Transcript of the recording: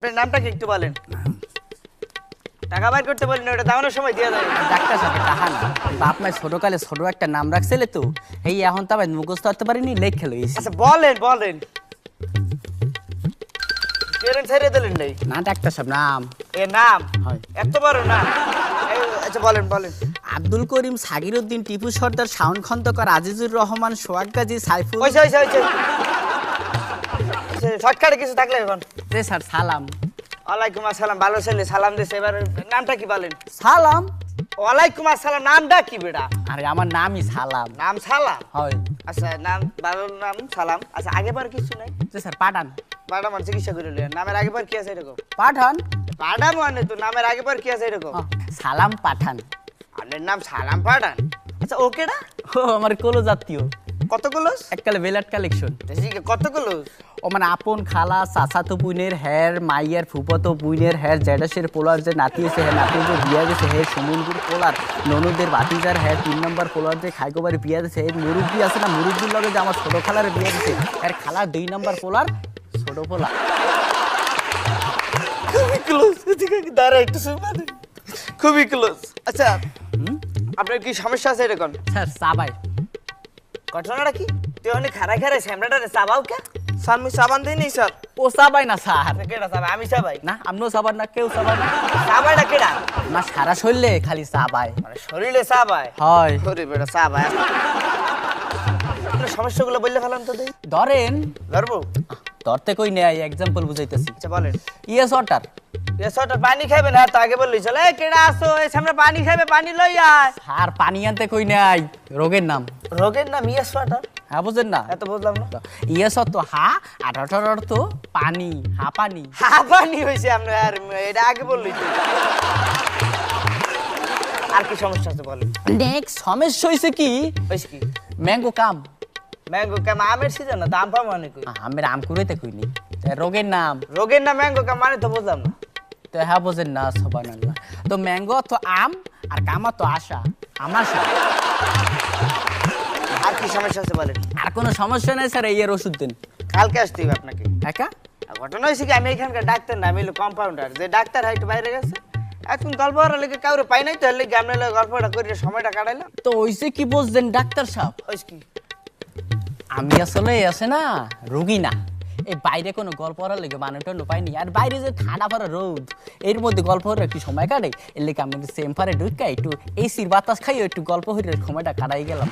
আপনার নামটা কি একটু বলেন? টাকা বাইর করতে বলেন, ওটা দামানোর সময় দিয়ে দেয়। ডাক্তার সাহেব টাকা না, বাপ মায়ের ছোটকালে ছোট একটা নাম রাখছিলে তো, এই এখন তো আবার মুখস্থ করতে পারিনি, লেখে লইছি। আচ্ছা বলেন বলেন, পেরেন্টস হারিয়ে দিলেন নাই? না ডাক্তার সাহেব নাম এ নাম হয় এত বড় না। আচ্ছা বলেন বলেন। আব্দুল করিম, সাগিরউদ্দিন, টিপু সর্দার, শাওন খন্দকার, আজিজুর রহমান, সোহাগ গাজী, সাইফুল। হইছে হইছে হইছে। শর্টকাটে কিছু থাকলে এখন। জি স্যার সালাম। ওয়ালাইকুম আসসালাম, ভালো ছেলে, সালাম দিছে। এবার নামটা কি বলেন? সালাম। ওয়ালাইকুম আসসালাম, নামটা কি বেটা? আরে আমার নামই সালাম। নাম সালাম? হয়। আচ্ছা নাম ভালো, নাম সালাম। আচ্ছা আগে পর কিছু নাই? জি স্যার পাঠান। পাড়া মানে চিকিৎসা করে লিয়া। নামের আগে পর কি আছে এরকম? পাঠান। পাড়া মানে তো নামের আগে পর কি আছে এরকম? সালাম পাঠান। আপনার নাম সালাম পাঠান? আচ্ছা ওকেটা ও আমার কোলো জাতীয়, কতগুলো? এককালে বেলাট কালেকশন। কতগুলো? ও মানে আপন খালা, চাচাতো বুইনের হের, মাইয়ার ফুফাতো বুইনের হের, জেডাসের পোলার যে নাতি আছে হ্যাঁ, নাতি যে বিয়া গেছে হে, সমুদ্রের পোলার ননদের বাতিজার হ্যাঁ, 3 নম্বর পোলার যে খাইগোবারে বিয়া গেছে এই মুরব্বী আছে না, মুরব্বীর লগে যে আমার ছোট খালার বিয়া গেছে এর খালার 2 নম্বর পোলার ছোট পোলা। খুবই ক্লোজ। দাঁড়া একটু শুনবা, খুবই ক্লোজ। আচ্ছা আপনার কি সমস্যা আছে এরকম? স্যার সাবাই। ঘটনাটা কি? তুই অনেক খারাই খারাই স্যামরাটারে চাবাও কে? স্যার আমি সাবান দিই নি স্যার। ও সাবাই না স্যার। কেডা চাবাই? আমি চাবাই না আপনিও সাবান না, কেউ সাবাই না। চাবাইটা কেডা? না সারা শরীরে খালি সাবাই মানে শরীরে চাবাই? হয়। ওরে বেটা চাবাই। আপনার সমস্যাগুলো বললে ফেলাম তো দেই। ধরেন ধরবো? ধরতে কই নেই, এক্সাম্পল বুঝাইতেছি। আচ্ছা বলেন। Yes water. এসটা পানি খাবে না, তো আগে বললি চলে। এই কেডা আসো, এই সামনে পানি খাবে, পানি লই আয়। আর পানি আনতে কই নাই, রোগের নাম। রোগের নাম ইয়েস ওয়াটার? হ্যাঁ বুঝেন না? এত বুঝলাম না। ইয়েস অর্থ হা, আর ওয়াটার অর্থ পানি, হা পানি। হা পানি হয়েছে আপনার, আর এটা আগে বললি তো। আর কি সমস্যা আছে বলেন? নেক্সট সমস্যা হইছে কি, হয়েছে কি? ম্যাঙ্গো কাম। ম্যাঙ্গো কাম আমের সিজন না, দাম পাবো অনেক। আমের আম কুড়াইতে কইনি। তা রোগের নাম রোগের নাম ম্যাঙ্গো কাম মানে তো বুঝলাম না। তো হ্যাঁ বুঝেন না সুবহানাল্লাহ। তো ম্যাঙ্গো তো আম, আর কামা তো আশা, আমাশা। আর কি সমস্যা আছে বলেন? আর কোনো সমস্যা নাই স্যার, এই এর ওষুধ দেন। কালকে আসতে হবে আপনাকে। একা আর ঘটনা হয়েছে কি, আমি এখানকার ডাক্তার না, আমি হলো কম্পাউন্ডার। যে ডাক্তার হয় একটু বাইরে গেছে, এখন গল্প করার লেগে কাউরে পাই নাই, তো এর লেগে আমরা গল্পটা করে সময়টা কাটাইলাম। তো হইছে কি বুঝছেন ডাক্তার সাহেব, হয়েছে কি? আমি আসলে আছে না রোগী না, এই বাইরে কোনো গল্প করার লেগে মানুষটা পাইনি। আর বাইরে যে ঠান্ডা পড়া রোদ, এর মধ্যে গল্প করে একটু সময় কাটে, এর লেগে আমি সেম্পারে ঢুকাই একটু এসির বাতাস খাইও একটু গল্প হইলে সময়টা কাটাই গেলাম।